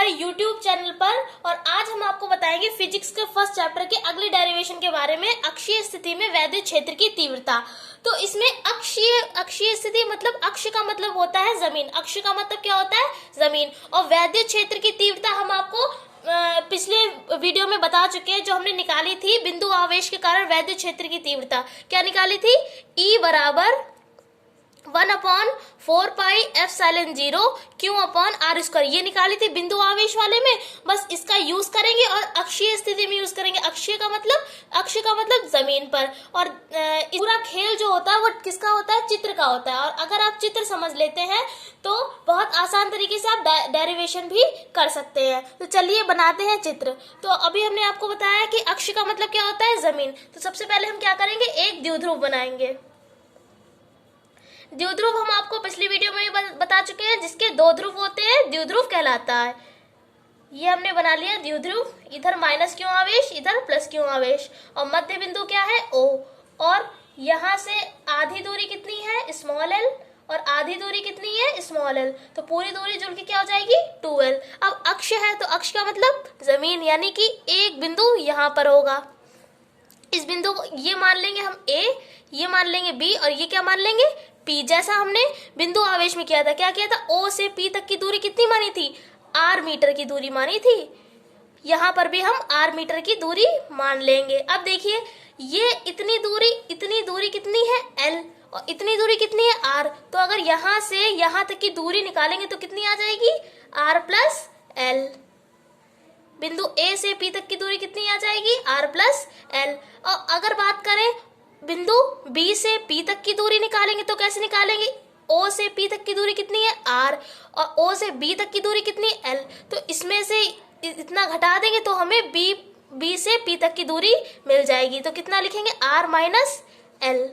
हमारे YouTube channel पर। और आज हम आपको बताएंगे फिजिक्स के फर्स्ट चैप्टर के अगले डेरिवेशन के बारे में, अक्षीय स्थिति में वैद्युत क्षेत्र की तीव्रता। तो इसमें अक्षीय स्थिति मतलब अक्ष का मतलब होता है जमीन, अक्ष का मतलब क्या होता है जमीन, और वैद्युत क्षेत्र की तीव्रता हम आपको पिछले वीडियो में बता चुके हैं, जो हमने निकाली थी बिंदु आवेश के कारण वैद्युत क्षेत्र की तीव्रता। क्या निकाली थी? E बराबर 1/4πε0 Q/r², ये निकाली थी बिंदु आवेश वाले में। बस इसका यूज करेंगे और अक्षीय स्थिति में यूज करेंगे। अक्षीय का मतलब अक्ष का मतलब जमीन पर। और पूरा खेल जो होता है वो किसका होता है? चित्र का होता है। और अगर आप चित्र समझ लेते हैं तो बहुत आसान तरीके से आप डेरिवेशन भी कर सकते हैं। तो चलिए बनाते हैं चित्र। तो अभी हमने आपको बताया कि अक्ष का मतलब क्या होता है? जमीन। तो सबसे पहले हम क्या करेंगे? एक द्विध्रुव बनाएंगे। द्विध्रुव हम आपको पिछली वीडियो में बता चुके हैं, जिसके दो ध्रुव होते हैं द्विध्रुव कहलाता है। ये हमने बना लिया द्विध्रुव, इधर माइनस क्यों आवेश, इधर प्लस क्यों आवेश, और मध्य बिंदु क्या है? O। और यहाँ से आधी दूरी कितनी है? स्मॉल l, और आधी दूरी कितनी है? Small l। तो पूरी दूरी जुड़ के क्या हो जाएगी? 2l। अब अक्ष है तो अक्ष का मतलब जमीन, यानी कि एक बिंदु यहाँ पर होगा। इस बिंदु को ये मान लेंगे हम A, ये मान लेंगे B, और ये क्या मान लेंगे? P। जैसा हमने बिंदु आवेश में किया था। क्या किया था? O से P तक की दूरी कितनी मानी थी? R मीटर की दूरी मानी थी। यहाँ पर भी हम R मीटर की दूरी मान लेंगे। अब देखिए, ये इतनी दूरी कितनी है? L, और इतनी दूरी कितनी है? R। तो अगर यहाँ से यहाँ तक की दूरी निकालेंगे तो कितनी आ जाएगी? R plus L। बिंदु A से P तक की दूरी कितनी आ जाएगी? R plus L। और अगर बात करें बिंदु B से P तक की दूरी निकालेंगे तो कैसे निकालेंगे? O से P तक की दूरी कितनी है? R, और O से B तक की दूरी कितनी है? L। तो इसमें से इतना घटा देंगे तो हमें B से P तक की दूरी मिल जाएगी। तो कितना लिखेंगे? R minus L।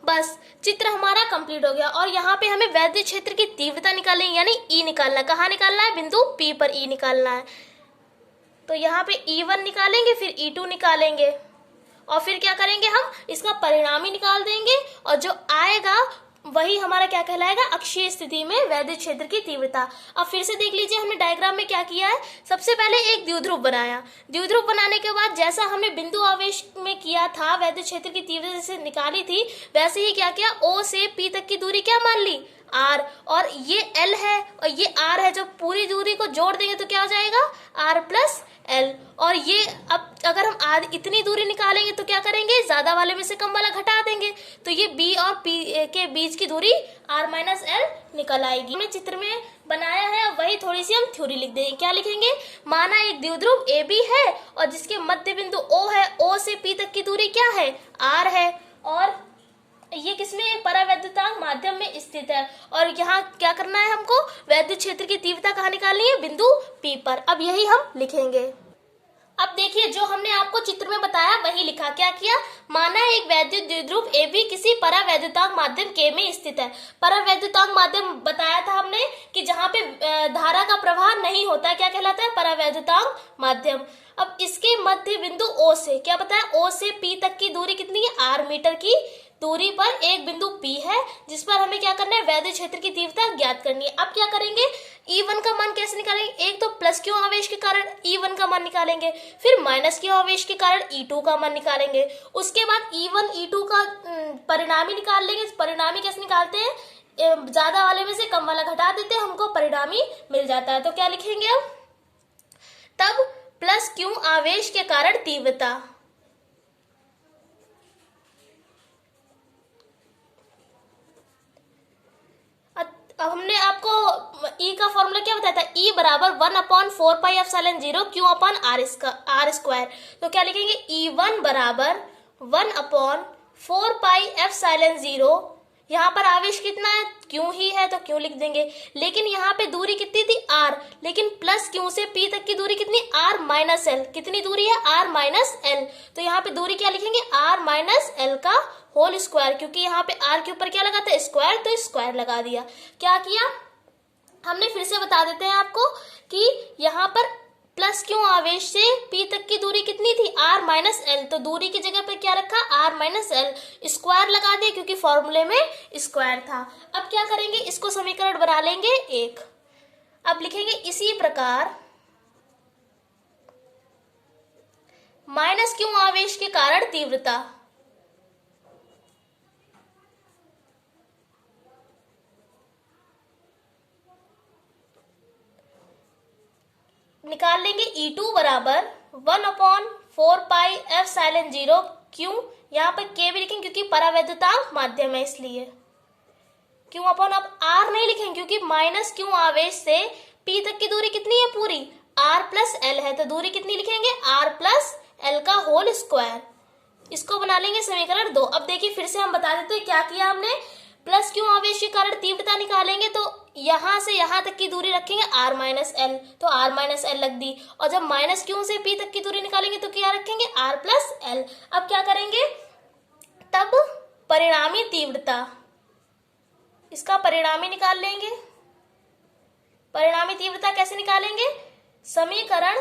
बस चित्र हमारा कंप्लीट हो गया। और यहाँ पे हमें वैद्युत क्षेत्र की तीव्रता निकालेंगे, यानी E निकालना है। कहाँ निकालना है? बिंदु P पर E निकालना है। तो यहाँ पे E1 निकालेंगे, फिर E2 निकालेंगे, और फिर क्या करेंगे? हम इसका परिणामी निकाल देंगे, और जो आएगा वही हमारा क्या कहलाएगा? अक्षीय स्थिति में वैद्युत क्षेत्र की तीव्रता। अब फिर से देख लीजिए, हमने डायग्राम में क्या किया है। सबसे पहले एक द्विध्रुव बनाया। द्विध्रुव बनाने के बाद जैसा हमने बिंदु आवेश में किया था, वैद्युत क्षेत्र की तीव्रता जैसे निकाली थी, वैसे ही क्या किया? O से P तक की दूरी क्या मान ली? R, और ये L है और ये R है। जो पूरी दूरी को जोड़ देंगे तो क्या हो जाएगा? R plus L। और ये अब अगर हम इतनी दूरी निकालेंगे तो क्या करेंगे? ज्यादा वाले में से कम वाला घटा देंगे, तो ये B और P के बीच की दूरी R माइनस L निकल आएगी। हमने चित्र में बनाया है, वही थोड़ी सी हम थ्योरी लिख देंगे। क्या लिखेंगे? माना एक द्विध्रुव AB है और जिसके मध्य बिंदु O है। O से P तक की दूरी क्या है? R है, और ये किसमें? एक परावैद्युतांक माध्यम में स्थित है। और यहाँ क्या करना है हमको? वैद्युत क्षेत्र की तीव्रता कहाँ निकालनी है? बिंदु P पर। अब यही हम लिखेंगे। अब देखिए, जो हमने आपको चित्र में बताया वही लिखा। क्या किया? माना एक वैद्युत द्विध्रुव AB किसी परावैद्युतांक माध्यम K में स्थित है। परावैद्युतांक माध्यम बताया था हमने कि जहाँ पे धारा का प्रवाह नहीं होता है, क्या कहलाता है? परावैद्युतांक माध्यम। अब इसके मध्य बिंदु O से क्या बताया? O से P तक की दूरी कितनी है? R मीटर की दूरी पर एक बिंदु P है, जिस पर हमें क्या करना है? वैद्युत क्षेत्र की तीव्रता ज्ञात करनी है। अब क्या करेंगे? E1 का मान कैसे निकालेंगे? एक तो प्लस क्यू आवेश के कारण E1 का मान निकालेंगे, फिर माइनस क्यू आवेश के कारण E2 का मान निकालेंगे। उसके बाद E1 E2 का परिणामी निकाल लेंगे। परिणामी कैसे निकालते हैं? ज्यादा वाले में से कम वाला घटा देते हैं, हमको परिणामी मिल जाता है। तो क्या लिखेंगे अब? तब प्लस क्यू आवेश के कारण तीव्रता। अब हमने आपको E का फॉर्मूला क्या बताया था? E बराबर 1/4πε0 Q/r²। तो क्या लिखेंगे? E1 बराबर 1/4πε0। यहाँ पर आवेश कितना है? क्यों ही है तो क्यों लिख देंगे। लेकिन यहाँ पे दूरी कितनी थी? R। लेकिन प्लस क्यों से P तक की दूरी कितनी? R minus L। कितनी दूरी है? R minus L। तो यहाँ पे दूरी क्या लिखेंगे? R माइनस L का होल स्क्वायर, क्योंकि यहाँ पे R के ऊपर क्या लगा था? स्क्वायर, तो स्क्वायर लगा दिया। क्या किया हमने? फिर से बता देते हैं आपको कि यहाँ पर प्लस क्यों आवेश से P तक की दूरी कितनी थी? R minus L। तो दूरी की जगह पे क्या रखा? R minus L। स्क्वायर लगा दिया क्योंकि फॉर्मूले में स्क्वायर था। अब क्या करेंगे? इसको समीकरण बना लेंगे 1। अब लिखेंगे इसी प्रकार माइनस क्यू आवेश के कारण तीव्रता, निकाल लेंगे E2 बराबर 1/4πε0 क्यों, यहाँ पर K भी लिखेंगे क्योंकि परावैद्युतांक माध्यम है इसलिए, क्यों अपॉन, अब R नहीं लिखेंगे क्योंकि माइनस क्यू आवेश से P तक की दूरी कितनी है पूरी, R प्लस L है, तो दूरी कितनी लिखेंगे, R प्लस L का होल स्क्वायर। इसको बना लेंगे समीकरण 2। अब देखिए फिर से हम बता देते हैं क्या किया हमने, प्लस क्यू आवेश के कारण तीव्रता निकालेंगे तो यहां से यहां तक की दूरी रखेंगे R माइनस एल, तो R माइनस एल रख दी, और जब माइनस क्यू से P तक की दूरी निकालेंगे तो क्या रखेंगे, R प्लस एल। अब क्या करेंगे, तब परिणामी तीव्रता, इसका परिणामी निकाल लेंगे। परिणामी तीव्रता कैसे निकालेंगे, समीकरण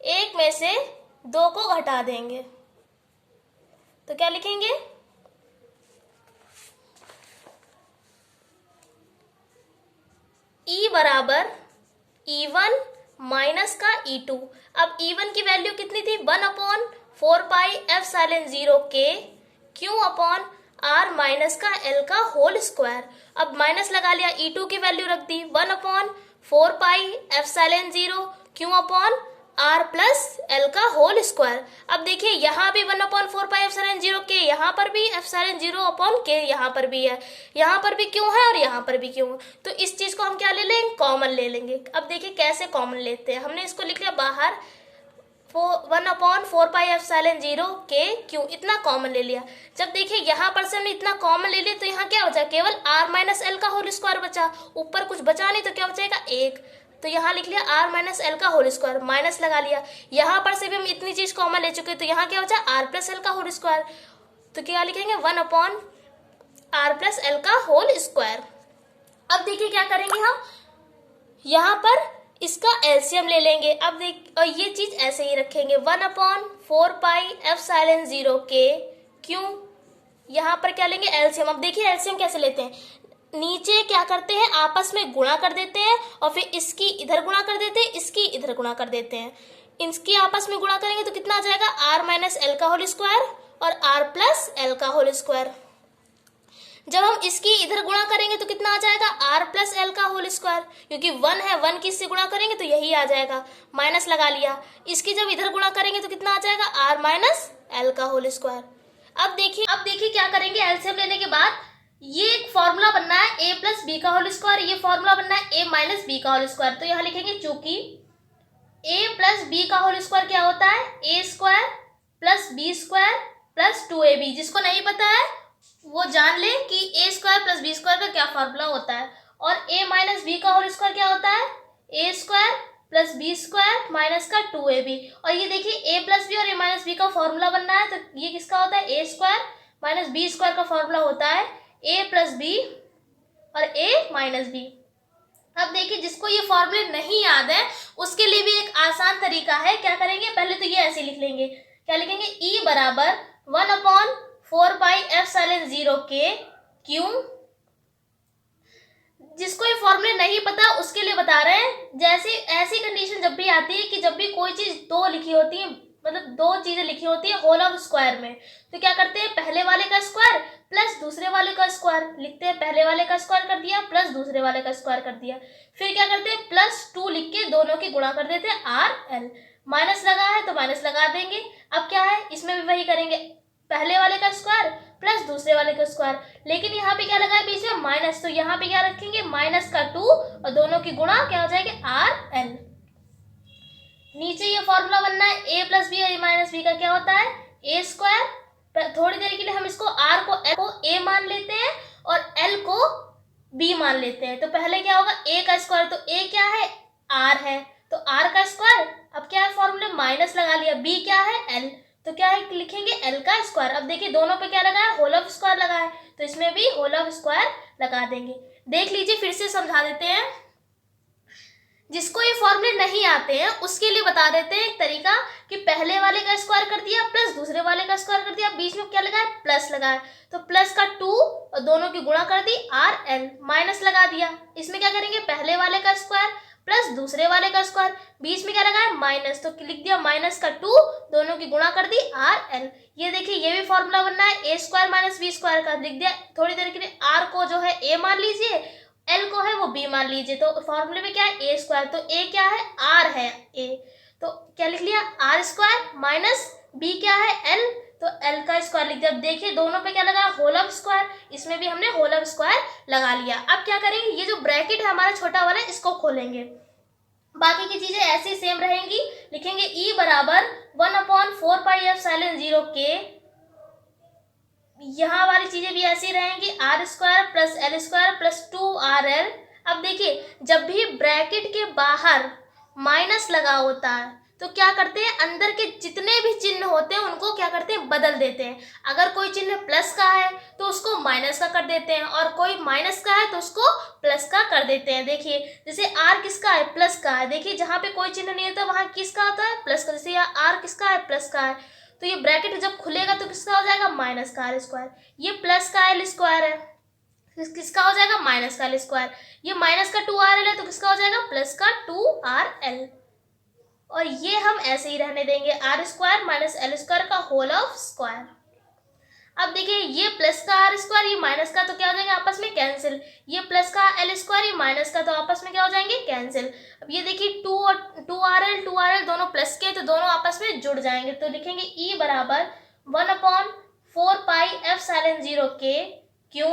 1 में से 2 को घटा देंगे, तो क्या लिखेंगे, E बराबर E1 माइनस का E2। अब E1 की वैल्यू कितनी थी, 1/4πε0 के क्यू अपॉन R माइनस का L का होल स्क्वायर। अब माइनस लगा लिया, E2 की वैल्यू रख दी 1/4πε0 q upon R plus L का होल स्क्वायर। अब देखिए यहाँ भी 1/4πε0 के, यहाँ पर भी ε0 अपॉन के, यहाँ पर भी है, यहाँ पर भी क्यों है और यहाँ पर भी क्यों है, तो इस चीज को हम क्या ले लेंगे, कॉमन ले लेंगे। अब देखिए कैसे कॉमन लेते हैं, हमने इसको लिख लिया बाहर 1/4πε0 के क्यों, इतना कॉमन ले लिया। जब देखिए यहाँ पर से हमने इतना कॉमन ले लिया तो यहाँ क्या बचा, केवल R माइनस एल का होल स्क्वायर बचा, ऊपर कुछ बचा नहीं तो क्या बचेगा 1, तो यहाँ लिख लिया R माइनस एल का होल स्क्वायर, माइनस लगा लिया। यहाँ पर से भी हम इतनी चीज कॉमन ले चुके तो यहाँ क्या बचा, R प्लस एल का होल स्क्वायर, तो क्या लिखेंगे 1/R प्लस एल का होल स्क्वायर। अब देखिए क्या करेंगे हम, यहाँ पर इसका एलसीएम ले लेंगे। अब देख, और ये चीज ऐसे ही रखेंगे 1/4πε0 के क्यों, यहाँ पर क्या लेंगे एलसीएम। अब देखिए एलसीएम कैसे लेते हैं, नीचे क्या करते हैं, आपस में गुणा कर देते हैं और फिर इसकी इधर गुणा कर देते हैं, इसकी इधर गुणा कर देते हैं। इनकी आपस में गुणा करेंगे तो कितना आ जाएगा, R माइनस एल का होल स्क्वायर और R प्लस एल का होल स्क्वायर। जब हम इसकी इधर गुणा करेंगे तो कितना आ जाएगा, R प्लस एल का होल स्क्वायर, क्योंकि 1 है, 1 की इससे गुणा करेंगे तो यही आ जाएगा, माइनस लगा लिया। इसकी जब इधर गुणा करेंगे तो कितना आ जाएगा, R माइनस एल का होल स्क्वायर। अब देखिए क्या करेंगे, एलसीएम लेने के बाद ये एक फॉर्मूला बनना है a प्लस बी का होल स्क्वायर, ये फॉर्मूला बनना है a माइनस बी का होल स्क्वायर। तो यहाँ लिखेंगे चूंकि a प्लस बी का होल स्क्वायर क्या होता है, a square plus B square plus 2ab। जिसको नहीं पता है वो जान ले कि a square plus B square का क्या फॉर्मूला होता है, और a माइनस बी का होल स्क्वायर क्या होता है, a square plus B square minus का 2ab। और ये देखिए a प्लस बी और a माइनस बी का फॉर्मूला बनना है, तो ये किसका होता है, a square minus B square का फॉर्मूला होता है a प्लस बी और a माइनस बी। अब देखिए जिसको ये फॉर्मूले नहीं याद है उसके लिए भी एक आसान तरीका है, क्या करेंगे, पहले तो ये ऐसे लिख लेंगे, क्या लिखेंगे, E बराबर 1/4πε0 के क्यों। जिसको ये फॉर्मूले नहीं पता उसके लिए बता रहे हैं, जैसे ऐसी कंडीशन जब भी आती है कि जब भी कोई चीज दो लिखी होती है, मतलब 2 चीजें लिखी होती है होल ऑफ स्क्वायर में, तो क्या करते हैं, पहले वाले का स्क्वायर प्लस दूसरे वाले का स्क्वायर लिखते हैं, पहले वाले का स्क्वायर कर दिया प्लस दूसरे वाले का स्क्वायर कर दिया, फिर क्या करते हैं +2 लिख के दोनों की गुणा कर देते हैं RL, माइनस लगा है तो माइनस लगा देंगे। अब क्या है, इसमें भी वही करेंगे, पहले वाले का स्क्वायर प्लस दूसरे वाले का स्क्वायर, लेकिन यहाँ पे क्या लगा है बीच में माइनस, तो यहाँ पे क्या रखेंगे, माइनस का 2 और दोनों की गुणा क्या हो जाएगी RL। नीचे ये फॉर्मूला बनना है a प्लस बी और a माइनस बी का क्या होता है, a स्क्वायर। थोड़ी देर के लिए हम इसको R को L को a मान लेते हैं और L को b मान लेते हैं। तो पहले क्या होगा, a का स्क्वायर, तो a क्या है, R है, तो R का स्क्वायर, अब क्या है फॉर्मूले माइनस लगा लिया, b क्या है L, तो क्या है लिखेंगे L का स्क्वायर। अब देखिए दोनों पे क्या लगा है, होल ऑफ स्क्वायर लगा है, तो इसमें भी होल ऑफ स्क्वायर लगा देंगे। देख लीजिए फिर से समझा देते हैं, जिसको ये फॉर्मूले नहीं आते हैं उसके लिए बता देते हैं एक तरीका कि पहले वाले का स्क्वायर कर दिया प्लस दूसरे वाले का स्क्वायर कर दिया, बीच में क्या लगाया, प्लस लगाया, तो प्लस का 2 और दोनों की गुणा कर दी RL, माइनस लगा दिया। इसमें क्या करेंगे, पहले वाले का स्क्वायर प्लस दूसरे वाले का स्क्वायर, बीच में क्या लगाया, माइनस, तो लिख दिया माइनस का 2, दोनों की गुणा कर दी RL। ये देखिए ये भी फॉर्मूला बनना है a square minus b square का, लिख दिया। थोड़ी देर के लिए r को जो है a मान लीजिए, एल को है वो बी मान लीजिए, तो फॉर्मूले में क्या है, ए स्क्वायर, तो ए क्या है, आर है ए, तो क्या लिख लिया, आर स्क्वायर माइनस बी क्या है, एल, तो एल का स्क्वायर लिख दिया। अब देखिए दोनों पे क्या लगा, होल ऑफ स्क्वायर, इसमें भी हमने होल ऑफ स्क्वायर लगा लिया। अब क्या करेंगे, ये जो ब्रैकेट है हमारा छोटा वाला, इसको खोलेंगे, बाकी की चीजें ऐसी सेम रहेंगी। लिखेंगे ई बराबर 1/4πε0 के, यहाँ वाली चीजें भी ऐसी रहेंगी, R square plus L square plus 2RL। अब देखिए जब भी ब्रैकेट के बाहर माइनस लगा होता है तो क्या करते हैं, अंदर के जितने भी चिन्ह होते हैं उनको क्या करते हैं, बदल देते हैं। अगर कोई चिन्ह प्लस का है तो उसको माइनस का कर देते हैं, और कोई माइनस का है तो उसको प्लस का कर देते हैं। देखिए जैसे आर किसका है, प्लस का है, देखिए जहाँ पे कोई चिन्ह नहीं होता वहाँ किसका होता है, प्लस का, जैसे यहाँ आर किसका है, प्लस का है, तो ये ब्रैकेट जब खुलेगा तो किसका हो जाएगा, माइनस का आर स्क्वायर। ये प्लस का एल स्क्वायर है, किसका हो जाएगा, माइनस का एल स्क्वायर। ये माइनस का 2RL है तो किसका हो जाएगा, प्लस का 2RL। और ये हम ऐसे ही रहने देंगे, R square minus L square का होल ऑफ स्क्वायर। अब देखिए ये प्लस का आर स्क्वायर, ये माइनस का, तो क्या हो जाएंगे आपस में कैंसिल, ये प्लस का एल स्क्वायर, ये माइनस का, तो आपस में क्या हो जाएंगे, कैंसिल। अब ये देखिए 2 और 2RL दोनों प्लस के, तो दोनों आपस में जुड़ जाएंगे, तो लिखेंगे ई बराबर 1/4πε0 के, क्यों,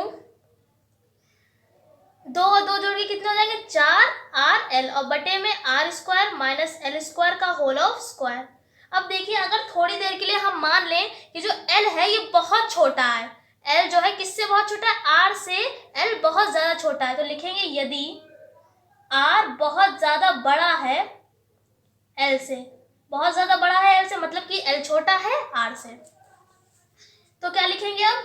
दो और दो जोड़ के कितने हो जाएंगे, 4RL, और बटे में R square minus L square का होल ऑफ स्क्वायर। अब देखिए अगर थोड़ी देर के लिए हम मान लें कि जो L है ये बहुत छोटा है, L जो है किससे बहुत छोटा है, R से L बहुत ज़्यादा छोटा है, तो लिखेंगे यदि R बहुत ज़्यादा बड़ा है L से, बहुत ज़्यादा बड़ा है L से, मतलब कि L छोटा है R से, तो क्या लिखेंगे, अब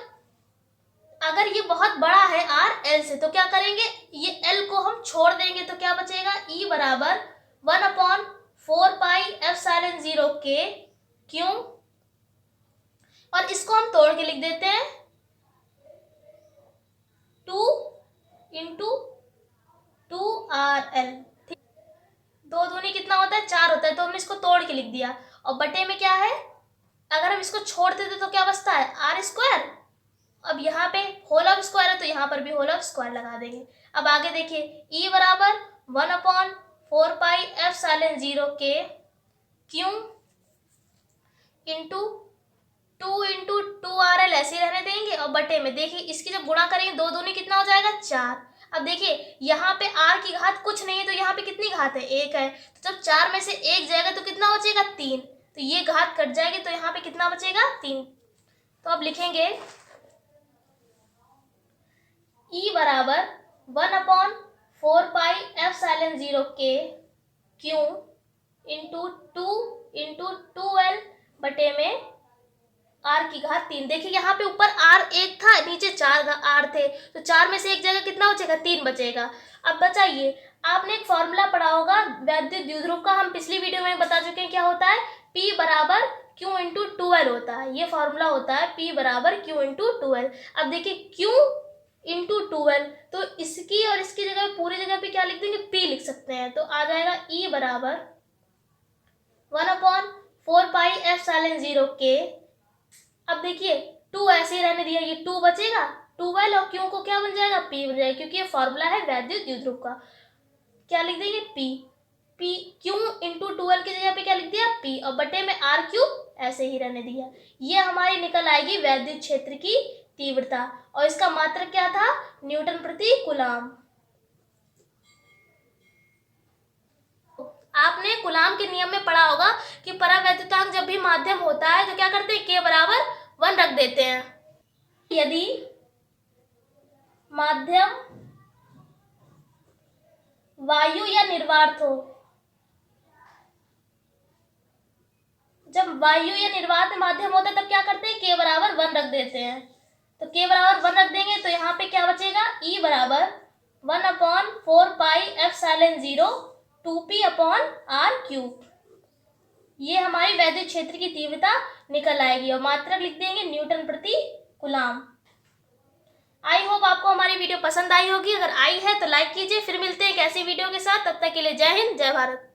अगर ये बहुत बड़ा है R L से तो क्या करेंगे, ये L को हम छोड़ देंगे, तो क्या बचेगा, E बराबर 1/4πε0 के, क्यों, और इसको हम तोड़ के लिख देते हैं 2 × 2RL, ठीक, 2 दूनी कितना होता है, 4 होता है, तो हमने इसको तोड़ के लिख दिया, और बटे में क्या है, अगर हम इसको छोड़ देते तो क्या बचता है, आर स्क्वायर। अब यहाँ पे होल ऑफ स्क्वायर है तो यहाँ पर भी होल ऑफ स्क्वायर लगा देंगे। अब आगे देखिए E बराबर 1/4πε0 के, क्यों, इंटू 2 × 2RL ऐसे रहने देंगे, और बटे में देखिए इसकी जब गुणा करेंगे 2 दूनी कितना हो जाएगा, 4। अब देखिए यहाँ पे R की घात कुछ नहीं है तो यहाँ पे कितनी घात है, 1 है, तो जब 4 में से 1 जाएगा तो कितना बचेगा, 3, तो ये घात कट जाएगी तो यहाँ पे कितना बचेगा, 3। तो अब लिखेंगे E बराबर 1/4πε0 के, क्यों, इंटू 2 × 2L बटे में R की घात 3। देखिए यहाँ पे ऊपर R 1 था, नीचे 4 R थे, तो 4 में से 1 जगह कितना बचेगा, 3 बचेगा। अब बचाइए, आपने एक फॉर्मूला पढ़ा होगा वैद्युत द्विध्रुव का, हम पिछली वीडियो में बता चुके हैं क्या होता है, P बराबर Q × 2L होता है, ये फॉर्मूला होता है P बराबर Q × 2L। अब देखिए Q × 2L, तो इसकी और इसकी जगह पूरी जगह पे क्या लिख देंगे, P लिख सकते हैं, तो आ जाएगा E बराबर 1/4πε0 के। अब देखिए 2 ऐसे ही रहने दिया, ये 2 बचेगा, 2L और Q को क्या बन जाएगा, P बन जाएगा, क्योंकि ये फॉर्मूला है वैद्युत द्विध्रुव का। क्या लिख देंगे, P Q × 2L की जगह पे क्या लिख दिया, P, और बटे में R³ ऐसे ही रहने दिया। ये हमारी निकल आएगी वैद्युत क्षेत्र की तीव्रता, और इसका मात्रक क्या था, न्यूटन प्रति कूलाम। आपने कूलाम के नियम में पढ़ा होगा कि परावैद्युतांक जब भी माध्यम होता है तो क्या करते हैं, K बराबर 1 रख देते हैं। यदि माध्यम वायु या निर्वात हो, जब वायु या निर्वात माध्यम होता है तब क्या करते हैं, K बराबर 1 रख देते हैं, तो K बराबर 1 रख देंगे तो यहाँ पे क्या बचेगा, E बराबर 1/4πε0 2p/r³। ये हमारी वैद्युत क्षेत्र की तीव्रता निकल आएगी और मात्रक लिख देंगे न्यूटन प्रति कूलाम। आई होप आपको हमारी वीडियो पसंद आई होगी। अगर आई है तो लाइक कीजिए। फिर मिलते हैं एक ऐसी वीडियो के साथ। तब तक के लिए जय हिंद, जय भारत।